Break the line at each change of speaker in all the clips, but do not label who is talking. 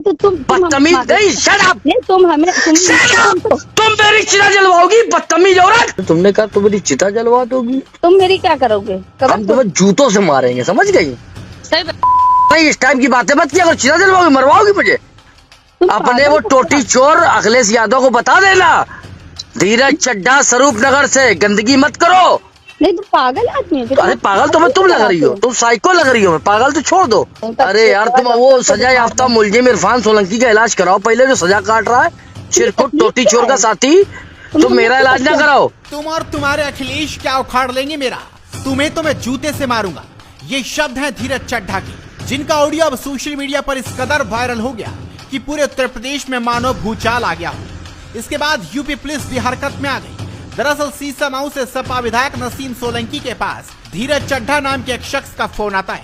तो तुम
बदतमीज नहीं, शट अप।
नहीं, तुम हमें
तुम मेरी चिता जलवाओगी, बदतमीज औरत। तुमने कहा तुम मेरी चिता जलवा दोगी,
तुम मेरी क्या करोगे?
हम तुम्हें जूतों से मारेंगे, समझ गई?
सही
नहीं, इस टाइम की बातें मत किया करो। चिता जलवाओगी, मरवाओगी मुझे। अपने वो टोटी चोर अखिलेश यादव को बता देना, धीरज चड्ढा स्वरूप नगर से गंदगी मत करो।
नहीं, तुम पागल आदमी हो।
अरे पागल तो मैं तुम लग रही हो, तुम साइको लग रही हो। मैं पागल तो छोड़ दो। अरे यार, तुम वो सजा याफ्ता मुलजिम इरफान सोलंकी का इलाज कराओ पहले, जो सजा काट रहा है, चिरकुट टोटी चोर का साथी। तुम मेरा इलाज ना कराओ।
तुम और तुम्हारे अखिलेश क्या उखाड़ लेंगे मेरा, तुम्हें तो मैं जूते से मारूंगा। ये शब्द हैं धीरज चड्ढा के, जिनका ऑडियो अब सोशल मीडिया पर इस कदर वायरल हो गया कि पूरे उत्तर प्रदेश में मानो भूचाल आ गया हो। इसके बाद यूपी पुलिस भी हरकत में आ गई। दरअसल सीसामाऊ से सपा विधायक नसीम सोलंकी के पास धीरज चड्ढा नाम के एक शख्स का फोन आता है,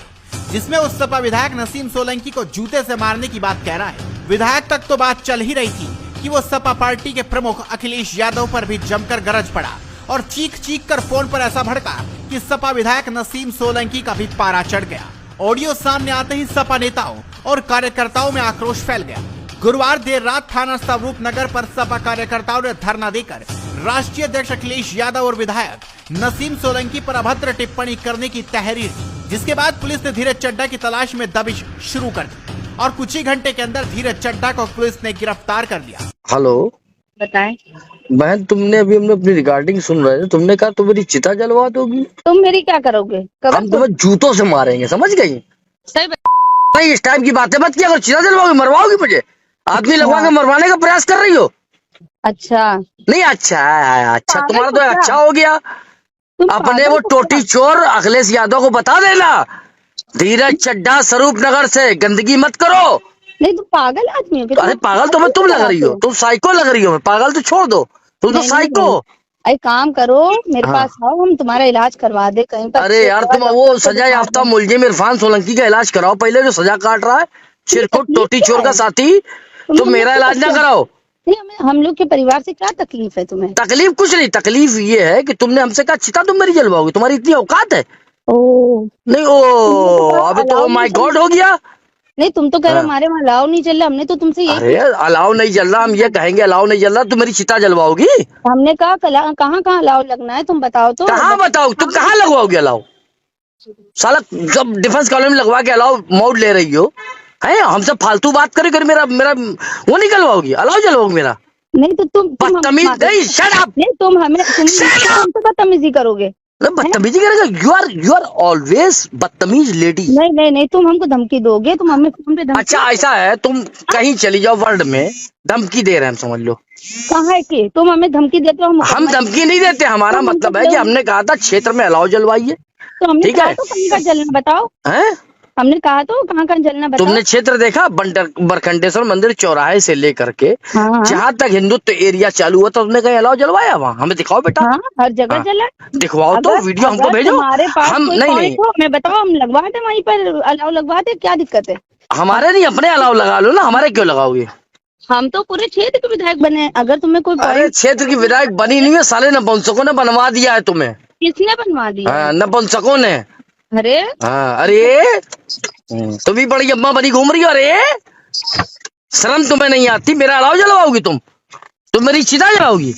जिसमें उस सपा विधायक नसीम सोलंकी को जूते से मारने की बात कह रहा है। विधायक तक तो बात चल ही रही थी कि वो सपा पार्टी के प्रमुख अखिलेश यादव पर भी जमकर गरज पड़ा और चीख चीख कर फोन पर ऐसा भड़का कि सपा विधायक नसीम सोलंकी का भी पारा चढ़ गया। ऑडियो सामने आते ही सपा नेताओं और कार्यकर्ताओं में आक्रोश फैल गया। गुरुवार देर रात थाना स्वरूप नगर पर सपा कार्यकर्ताओं ने धरना देकर राष्ट्रीय अध्यक्ष अखिलेश यादव और विधायक नसीम सोलंकी पर अभद्र टिप्पणी करने की तहरीर दी, जिसके बाद पुलिस ने धीरज चड्ढा की तलाश में दबिश शुरू कर दी और कुछ ही घंटे के अंदर धीरज चड्ढा को पुलिस ने गिरफ्तार कर लिया।
हेलो,
बताएं।
बहन, तुमने अभी हमने अपनी रिकॉर्डिंग सुन रहे थे, तुमने कहा तुम मेरी चिता जलवा दोगी,
तुम मेरी क्या करोगे?
हम तुम्हें जूतों से मारेंगे, समझ गई?
सही
नहीं, इस टाइम की बातें मत किया करो। चिता जलवाओगी, मरवाओगी मुझे। आदमी लगवा के मरवाने का प्रयास कर रही हो।
अच्छा
नहीं, अच्छा है, अच्छा तुम्हारा तो अच्छा हो गया। अपने वो टोटी चोर अखिलेश यादव को बता देना, धीरज चड्ढा स्वरूप नगर से गंदगी मत करो।
नहीं, तुम पागल आदमी हो।
अरे पागल तो मैं तुम लग रही हो, तुम साइको लग रही हो। मैं पागल तो छोड़ दो, तुम तो साइको।
एक काम करो, मेरे पास आओ, हम तुम्हारा इलाज करवा दे कहीं पर।
अरे यार, तुम वो सजा याफ्ता मुलजिम इरफान सोलंकी का इलाज कराओ पहले, जो सजा काट रहा है, चिरकुट टोटी चोर का साथी। तुम मेरा इलाज ना कराओ।
हम लोग के परिवार से क्या तकलीफ है तुम्हें?
तकलीफ कुछ नहीं, तकलीफ ये है कि तुमने हमसे कहा चिता तुम मेरी जलवाओगी, तुम्हारी इतनी औकात है? नहीं, अभी तो माय गॉड हो गया।
नहीं, तुम तो कह रहे हो हमारे वहाँ अलाव नहीं चल रहा, हमने तो तुमसे ये।
अरे अलाव नहीं चल रहा, हम ये कहेंगे अलाव नहीं चल रहा, तुम मेरी चिता जलवाओगी।
हमने कहा कहाँ कहाँ अलाव लगना है, तुम बताओ तो।
कहाँ बताओ, तुम कहाँ लगवाओगे अलाव? साला जब डिफेंस कॉलोनी में लगवा के अलाव मोड ले रही हो, है हमसे फालतू बात करे कर मेरा वो निकलवाओगी, अलाव जलवाओगी मेरा?
नहीं तो तुम
बदतमीज नहीं, शट अप।
नहीं, तुम हमें बदतमीजी करोगे।
बदतमीजी करेगा? यू आर ऑलवेज बदतमीज लेडी।
नहीं नहीं नहीं, तुम हमको धमकी दोगे, तुम हमें फोन पे धमकी।
अच्छा ऐसा है, तुम कहीं चली जाओ वर्ल्ड में, धमकी दे रहे हैं हम, समझ लो।
कहाँ है कि तुम हमें धमकी देते हो?
हम धमकी नहीं देते, हमारा मतलब है कि हमने कहा था क्षेत्र में अलाव जलवाइए।
तो हमने
ठीक
कहा
है,
तो कहीं का जलना बताओ।
हैं?
हमने कहा तो कहाँ जलना बताओ।
तुमने क्षेत्र देखा? बरखंडेश्वर मंदिर चौराहे से लेकर के जहाँ तक हिंदुत्व एरिया चालू हुआ, तो तुमने कहीं अलाव जलवाया? वहाँ हमें दिखाओ बेटा।
हाँ, हर जगह जला।
दिखवाओ तो, वीडियो हमको भेजो।
हमारे पास
हम नहीं,
हमें बताओ, हम लगवा दे वहीं पर अलाव लगवा दे, क्या दिक्कत है?
हमारे नहीं, अपने अलाव लगा लो ना, हमारे क्यों लगाओगे?
हम तो पूरे क्षेत्र के विधायक बने, अगर तुम्हें कोई।
अरे क्षेत्र की विधायक बनी नहीं है, साले नपुंसकों ने बनवा दिया है तुम्हें।
किसने बनवा दिया?
नपुंसकों ने।
अरे
हाँ, अरे तुम भी बड़ी अम्मा बनी घूम रही हो। अरे शर्म तुम्हें नहीं आती? मेरा अलाव जलवाओगी तुम मेरी चिता जलाओगी?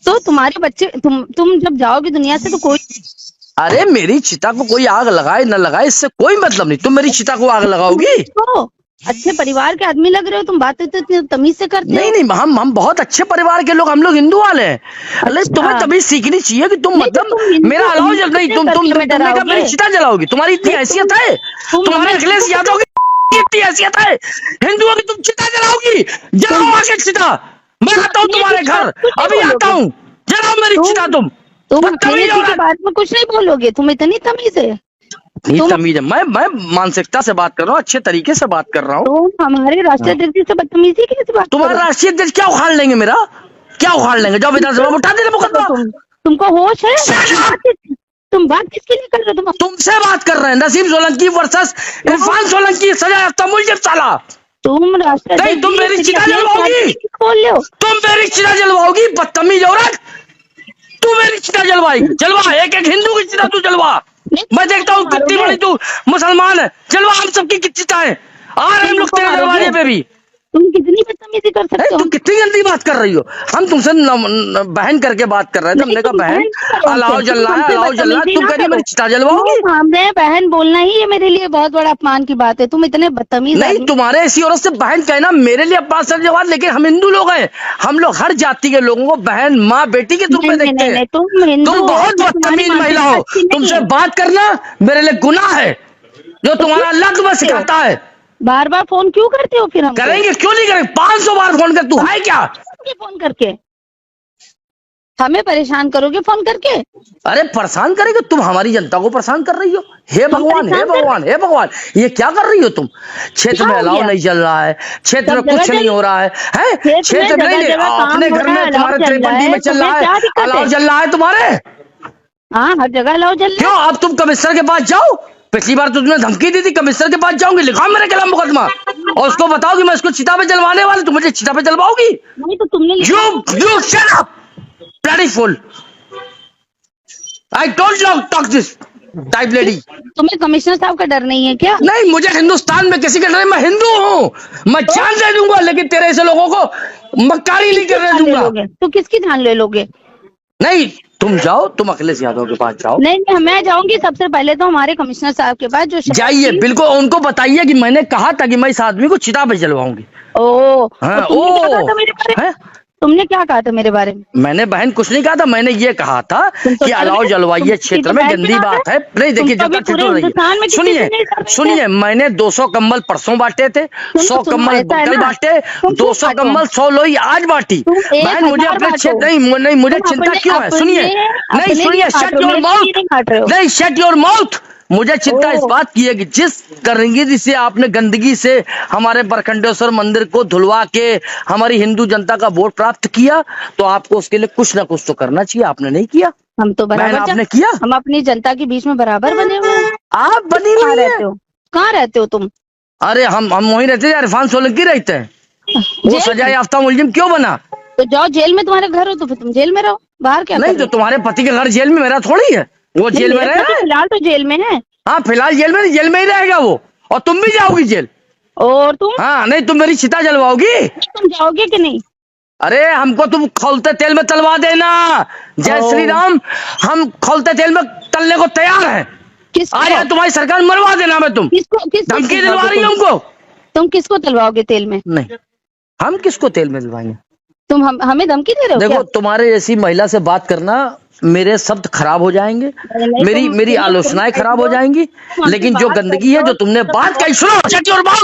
तो तुम्हारे बच्चे, तुम जब जाओगे दुनिया से तो कोई।
अरे मेरी चिता को कोई आग लगाए न लगाए, इससे कोई मतलब नहीं। तुम मेरी चिता को आग लगाओगी?
तो अच्छे परिवार के आदमी लग रहे हो, तुम बातें तो इतनी तमीज से करते हो।
नहीं, हम बहुत अच्छे परिवार के लोग, हम लोग हिंदू वाले हैं। अरे तुम्हें तमीज सीखनी चाहिए कि तुम मतलब मेरा अलाव जल नहीं, तुमने कहा मेरी चिता जलाओगी? तुम्हारी इतनी हैसियत है? तुम्हारे अखिलेश यादव की इतनी हैसियत है हिंदुओं की, तुम चिता जलाओगी? जलाओ आगे चिता, मैं आता हूँ तुम्हारे घर, अभी आता हूँ, जलाओ मेरी चिता। तुम
के बारे में कुछ नहीं बोलोगे? तुम इतनी तमीज है?
तमीज है? मैं मानसिकता से बात कर रहा हूँ, अच्छे तरीके से बात कर रहा हूँ।
तो हमारे राष्ट्रीय अध्यक्ष से बदतमीजी कैसे बात?
तुम्हारा राष्ट्रीय अध्यक्ष क्या उखाड़ लेंगे? मेरा क्या उखाड़ लेंगे? जाओ विधानसभा में उठा देना मुकदमा।
तुमको होश है? तुम बात किसके लिए कर रहे हो?
तुमसे बात कर रहे हैं, नसीम सोलंकी वर्सेस इरफान सोलंकी, सजा याफ्ता मुलजिम साला।
तुम राष्ट्रीय
नहीं, तुम मेरी चिता जलवाओगी,
बोल रहे हो?
तुम मेरी चिता जलवाओगी, बदतमीज औरत। तू मेरी चिता जलवाएगी? जलवा, एक हिंदू की चिता तू जलवा। मैं देखता हूँ कितनी बड़ी तू मुसलमान है, जलवा हम सबकी चिताएं। आ रहे हम लोग तेरे दरवाजे पे भी।
तुम कितनी बदतमीजी कर सकते हो?
तुम कितनी गंदी बात कर रही हो। हम तुमसे बहन करके बात कर रहे थे। हमने कहा बहन अलाव जल रहा है, अलाव जल रहा है, तुम कह रही मेरी चिता जलवाओगी।
हमने बहन बोलना ही ये मेरे लिए बहुत बड़ा अपमान की बात है। तुम इतने बदतमीज
नहीं, तुम्हारे ऐसी औरत से बहन कहना मेरे लिए अपमान से जवाब, लेकिन हम हिंदू लोग हैं, हम लोग हर जाति के लोगों को बहन माँ बेटी के रूप में देखते हैं। तुम बहुत बदतमीज महिला हो, तुमसे बात करना मेरे लिए गुनाह है, जो तुम्हारा अल्लाह तुम्हें सिखाता है।
बार बार फोन क्यों करते हो फिर? हम
करेंगे, क्यों नहीं करेंगे? 500 बार फोन कर, तू है क्या?
फोन करके हमें परेशान करोगे फोन करके?
अरे परेशान करेंगे, तुम हमारी जनता को परेशान कर रही हो। हे भगवान, हे भगवान, हे भगवान, ये क्या कर रही हो तुम? क्षेत्र में अलाव नहीं चल रहा है, क्षेत्र में कुछ नहीं हो रहा है, क्षेत्र में नहीं, अपने घर में तुम्हारे त्रिपंडी में चल रहा है, अलाव जल रहा है तुम्हारे।
हाँ, हर जगह अलाव जल रहा है।
क्यों? अब तुम कमिश्नर के पास जाओ। पिछली बार तुमने धमकी दी थी, कमिश्नर के पास जाऊंगी, लिखाओ मेरे खिलाफ मुकदमा और उसको बताओ कि मैं इसको चिता पे जलवाने वाली। तुम मुझे चिता पे जलवाओगी?
नहीं तो तुमने
You shut up, bloody fool. I don't talk this type lady.
तुम्हें कमिश्नर साहब का डर नहीं है क्या?
नहीं, मुझे हिंदुस्तान में किसी का डर नहीं, मैं हिंदू हूँ, मैं जान दे दूंगा, लेकिन तेरे ऐसे लोगों को मक्कारी नहीं करने दूंगा।
तो किसकी जान ले लोगे?
नहीं, तुम जाओ, तुम अखिलेश यादव के पास जाओ।
नहीं, मैं जाऊंगी सबसे पहले तो हमारे कमिश्नर साहब के पास, जो
जाइए, बिल्कुल उनको बताइए कि मैंने कहा था कि मैं इस आदमी को चिता पे जलवाऊंगी।
हाँ, तुमने क्या कहा था मेरे बारे में? मैंने
बहन कुछ नहीं कहा था, मैंने ये कहा था कि अलाव जलवाइए, क्षेत्र में गंदी बात है। नहीं देखिए, जब तक सुनिए, मैंने 200 कंबल परसों बांटे थे, 100 कंबल कल बांटे, 200 कंबल 100 लोई आज बांटी। बहन मुझे अपने क्षेत्र नहीं, मुझे चिंता क्यों है? सुनिए, नहीं सुनिए, शट योर माउथ, नहीं शट योर माउथ। मुझे चिंता इस बात की है कि जिस गंदगी से आपने गंदगी से हमारे बरखंडेश्वर मंदिर को धुलवा के हमारी हिंदू जनता का वोट प्राप्त किया, तो आपको उसके लिए कुछ ना कुछ तो करना चाहिए। आपने नहीं किया।
हम तो बराबर
आपने किया।
हम अपनी जनता के बीच में बराबर बने हुए हैं।
आप बनी
कहाँ रहते हो? कहाँ रहते हो तुम?
अरे हम वहीं रहते हैं, इरफान सोलंकी रहते हैं। वो सजा याफ्ता मुलजिम क्यों बना?
तो जाओ, जेल में तुम्हारे घर हो तो फिर तुम जेल में रहो, बाहर क्या?
नहीं, तो तुम्हारे पति के घर जेल में, मेरा थोड़ी है। वो जेल में रहे,
फिलहाल तो जेल में है।
हाँ, फिलहाल जेल में ही रहेगा वो, और तुम भी जाओगी जेल।
और तुम? हाँ,
नहीं, तुम मेरी चिता जलवाओगी?
तुम जाओगे कि नहीं?
अरे हमको तुम खौलते तेल में तलवा देना। जय श्री राम, हम खौलते तेल में तलने को तैयार हैं। आज तुम्हारी सरकार मरवा देना। मैं तुम धमकी दिलवा रही हूँ हमको।
तुम किसको तलवाओगे तेल में?
नहीं, हम किसको तेल में दिलवाएंगे?
तुम हमें धमकी दे रहे हो?
देखो, तुम्हारे जैसी महिला से बात करना, मेरे शब्द खराब हो जाएंगे, मेरी आलोचनाएं खराब हो जाएंगी, लेकिन जो गंदगी है, जो तुमने बात कही, सुनो, और बात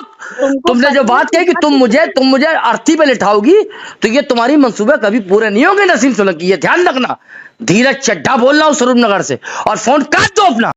तुमने जो बात कही कि तुम मुझे अर्थी पे लिटाओगी, तो ये तुम्हारी मंसूबे कभी पूरे नहीं होंगे नसीम सोलंकी, ये ध्यान रखना। धीरज चड्ढा बोल रहा हूँ स्वरूप नगर से, और फोन काट दो अपना।